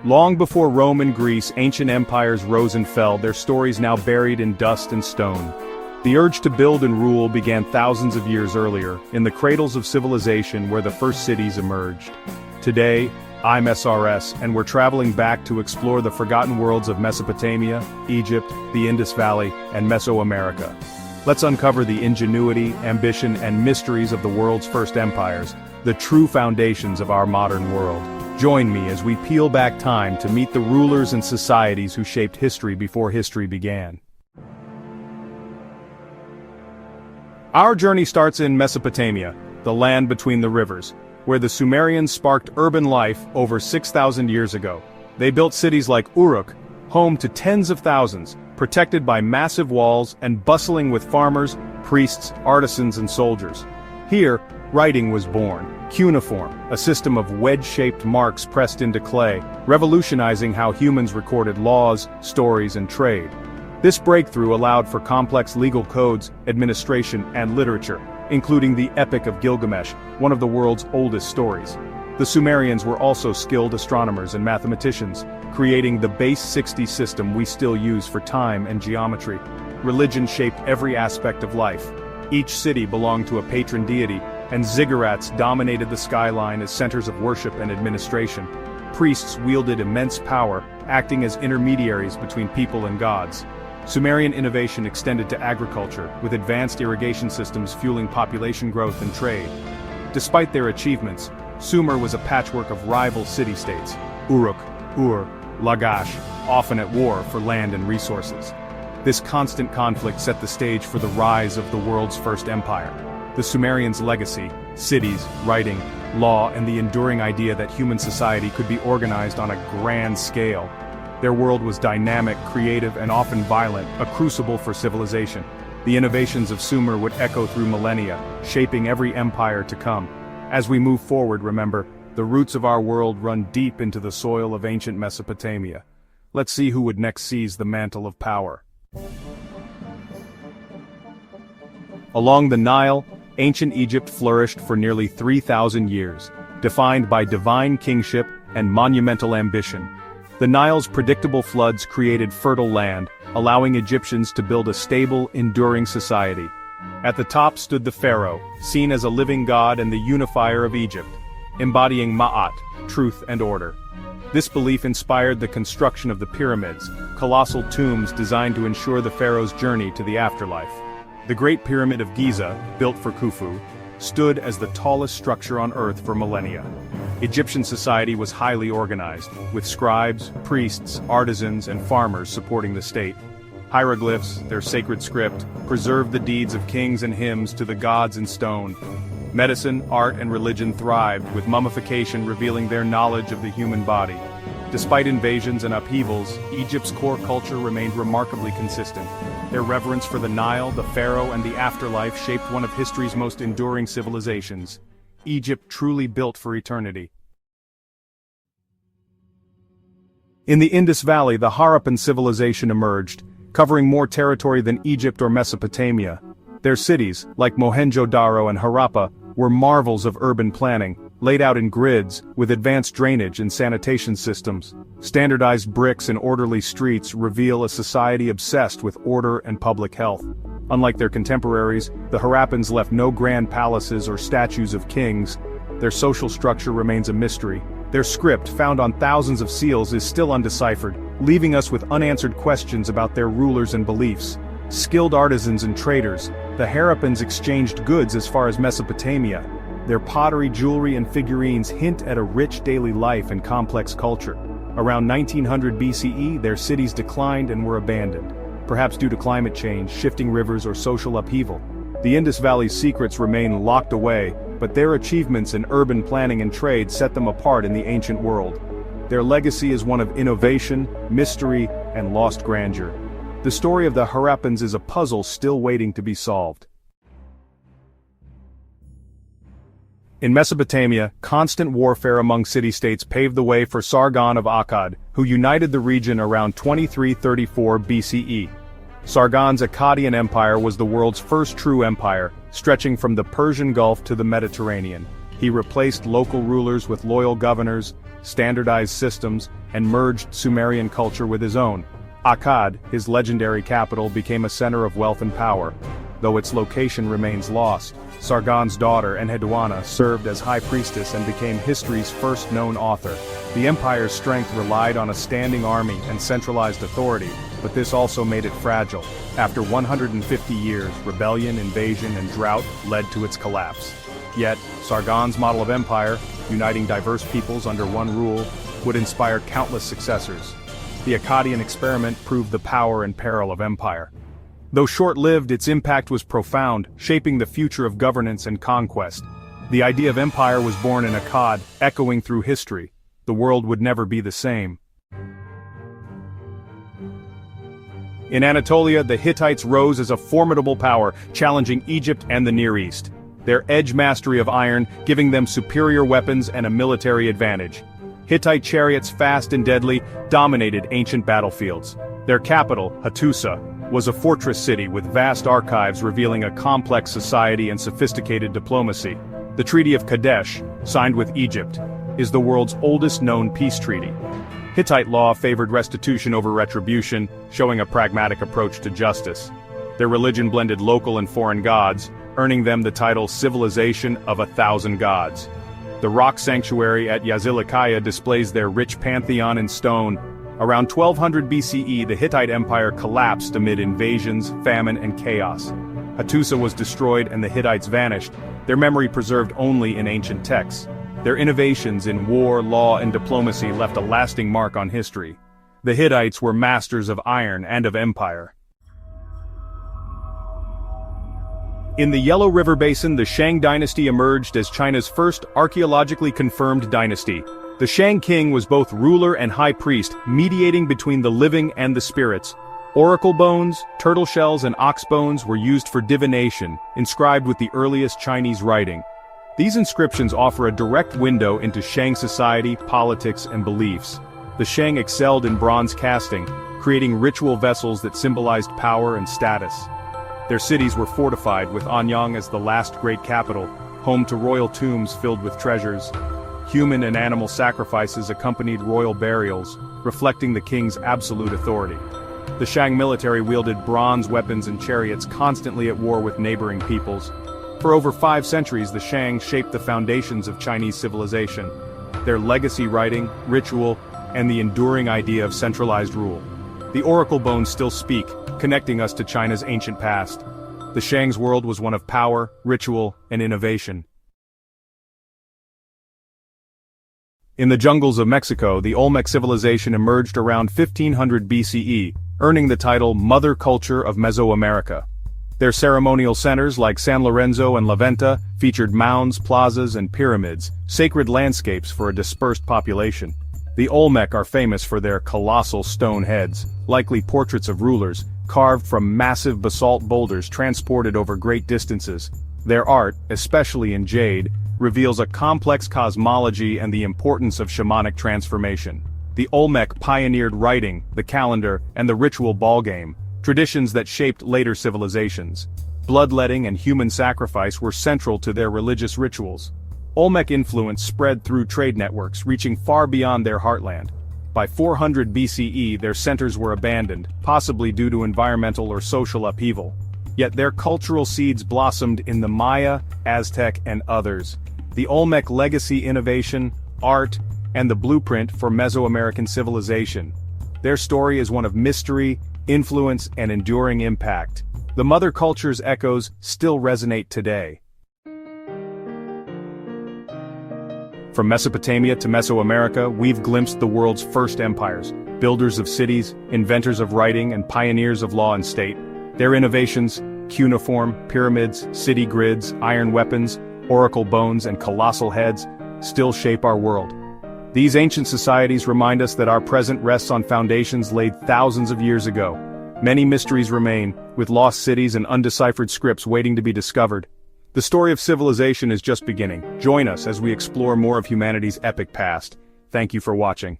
Long before Rome and Greece, ancient empires rose and fell, their stories now buried in dust and stone. The urge to build and rule began thousands of years earlier, in the cradles of civilization where the first cities emerged. Today, I'm SRS, and we're traveling back to explore the forgotten worlds of Mesopotamia, Egypt, the Indus Valley, and Mesoamerica. Let's uncover the ingenuity, ambition, and mysteries of the world's first empires, the true foundations of our modern world. Join me as we peel back time to meet the rulers and societies who shaped history before history began. Our journey starts in Mesopotamia, the land between the rivers, where the Sumerians sparked urban life over 6,000 years ago. They built cities like Uruk, home to tens of thousands, protected by massive walls and bustling with farmers, priests, artisans, and soldiers. Here, writing was born, cuneiform, a system of wedge-shaped marks pressed into clay, revolutionizing how humans recorded laws, stories, and trade. This breakthrough allowed for complex legal codes, administration, and literature, including the Epic of Gilgamesh, one of the world's oldest stories. The Sumerians were also skilled astronomers and mathematicians, creating the base 60 system we still use for time and geometry. Religion shaped every aspect of life. Each city belonged to a patron deity, and ziggurats dominated the skyline as centers of worship and administration. Priests wielded immense power, acting as intermediaries between people and gods. Sumerian innovation extended to agriculture, with advanced irrigation systems fueling population growth and trade. Despite their achievements, Sumer was a patchwork of rival city-states, Uruk, Ur, Lagash, often at war for land and resources. This constant conflict set the stage for the rise of the world's first empire. The Sumerians' legacy, cities, writing, law, and the enduring idea that human society could be organized on a grand scale. Their world was dynamic, creative, and often violent, a crucible for civilization. The innovations of Sumer would echo through millennia, shaping every empire to come. As we move forward, remember, the roots of our world run deep into the soil of ancient Mesopotamia. Let's see who would next seize the mantle of power. Along the Nile, ancient Egypt flourished for nearly 3,000 years, defined by divine kingship and monumental ambition. The Nile's predictable floods created fertile land, allowing Egyptians to build a stable, enduring society. At the top stood the pharaoh, seen as a living god and the unifier of Egypt, embodying Ma'at, truth and order. This belief inspired the construction of the pyramids, colossal tombs designed to ensure the pharaoh's journey to the afterlife. The Great Pyramid of Giza, built for Khufu, stood as the tallest structure on Earth for millennia. Egyptian society was highly organized, with scribes, priests, artisans, and farmers supporting the state. Hieroglyphs, their sacred script, preserved the deeds of kings and hymns to the gods in stone. Medicine, art, and religion thrived, with mummification revealing their knowledge of the human body. Despite invasions and upheavals, Egypt's core culture remained remarkably consistent. Their reverence for the Nile, the pharaoh, and the afterlife shaped one of history's most enduring civilizations. Egypt truly built for eternity. In the Indus Valley, the Harappan civilization emerged, covering more territory than Egypt or Mesopotamia. Their cities, like Mohenjo-Daro and Harappa, were marvels of urban planning, laid out in grids, with advanced drainage and sanitation systems. Standardized bricks and orderly streets reveal a society obsessed with order and public health. Unlike their contemporaries, the Harappans left no grand palaces or statues of kings. Their social structure remains a mystery. Their script, found on thousands of seals, is still undeciphered, leaving us with unanswered questions about their rulers and beliefs. Skilled artisans and traders, the Harappans exchanged goods as far as Mesopotamia. Their pottery, jewelry, and figurines hint at a rich daily life and complex culture. Around 1900 BCE, their cities declined and were abandoned, perhaps due to climate change, shifting rivers, or social upheaval. The Indus Valley's secrets remain locked away, but their achievements in urban planning and trade set them apart in the ancient world. Their legacy is one of innovation, mystery, and lost grandeur. The story of the Harappans is a puzzle still waiting to be solved. In Mesopotamia, constant warfare among city-states paved the way for Sargon of Akkad, who united the region around 2334 BCE. Sargon's Akkadian Empire was the world's first true empire, stretching from the Persian Gulf to the Mediterranean. He replaced local rulers with loyal governors, standardized systems, and merged Sumerian culture with his own. Akkad, his legendary capital, became a center of wealth and power, though its location remains lost. Sargon's daughter, Enheduanna, served as high priestess and became history's first known author. The empire's strength relied on a standing army and centralized authority, but this also made it fragile. After 150 years, rebellion, invasion, and drought led to its collapse. Yet, Sargon's model of empire, uniting diverse peoples under one rule, would inspire countless successors. The Akkadian experiment proved the power and peril of empire. Though short-lived, its impact was profound, shaping the future of governance and conquest. The idea of empire was born in Akkad, echoing through history. The world would never be the same. In Anatolia, the Hittites rose as a formidable power, challenging Egypt and the Near East. Their edge mastery of iron, giving them superior weapons and a military advantage. Hittite chariots, fast and deadly, dominated ancient battlefields. Their capital, Hattusa, was a fortress city with vast archives revealing a complex society and sophisticated diplomacy. The Treaty of Kadesh, signed with Egypt, is the world's oldest known peace treaty. Hittite law favored restitution over retribution, showing a pragmatic approach to justice. Their religion blended local and foreign gods, earning them the title Civilization of 1,000 Gods. The rock sanctuary at Yazilikaya displays their rich pantheon in stone. Around 1200 BCE, the Hittite Empire collapsed amid invasions, famine, and chaos. Hattusa was destroyed and the Hittites vanished, their memory preserved only in ancient texts. Their innovations in war, law, and diplomacy left a lasting mark on history. The Hittites were masters of iron and of empire. In the Yellow River Basin, the Shang dynasty emerged as China's first archaeologically confirmed dynasty. The Shang king was both ruler and high priest, mediating between the living and the spirits. Oracle bones, turtle shells, and ox bones were used for divination, inscribed with the earliest Chinese writing. These inscriptions offer a direct window into Shang society, politics, and beliefs. The Shang excelled in bronze casting, creating ritual vessels that symbolized power and status. Their cities were fortified, with Anyang as the last great capital, home to royal tombs filled with treasures. Human and animal sacrifices accompanied royal burials, reflecting the king's absolute authority. The Shang military wielded bronze weapons and chariots, constantly at war with neighboring peoples. For over 5 centuries, the Shang shaped the foundations of Chinese civilization. Their legacy writing, ritual, and the enduring idea of centralized rule. The oracle bones still speak, connecting us to China's ancient past. The Shang's world was one of power, ritual, and innovation. In the jungles of Mexico, the Olmec civilization emerged around 1500 BCE, earning the title Mother Culture of Mesoamerica. Their ceremonial centers like San Lorenzo and La Venta featured mounds, plazas, and pyramids, sacred landscapes for a dispersed population. The Olmec are famous for their colossal stone heads, likely portraits of rulers, carved from massive basalt boulders transported over great distances. Their art, especially in jade, reveals a complex cosmology and the importance of shamanic transformation. The Olmec pioneered writing, the calendar, and the ritual ballgame, traditions that shaped later civilizations. Bloodletting and human sacrifice were central to their religious rituals. Olmec influence spread through trade networks, reaching far beyond their heartland. By 400 BCE, their centers were abandoned, possibly due to environmental or social upheaval. Yet their cultural seeds blossomed in the Maya, Aztec, and others. The Olmec legacy innovation, art, and the blueprint for Mesoamerican civilization. Their story is one of mystery, influence, and enduring impact. The mother culture's echoes still resonate today. From Mesopotamia to Mesoamerica, we've glimpsed the world's first empires, builders of cities, inventors of writing, and pioneers of law and state. Their innovations, cuneiform, pyramids, city grids, iron weapons, oracle bones, and colossal heads, still shape our world. These ancient societies remind us that our present rests on foundations laid thousands of years ago. Many mysteries remain, with lost cities and undeciphered scripts waiting to be discovered. The story of civilization is just beginning. Join us as we explore more of humanity's epic past. Thank you for watching.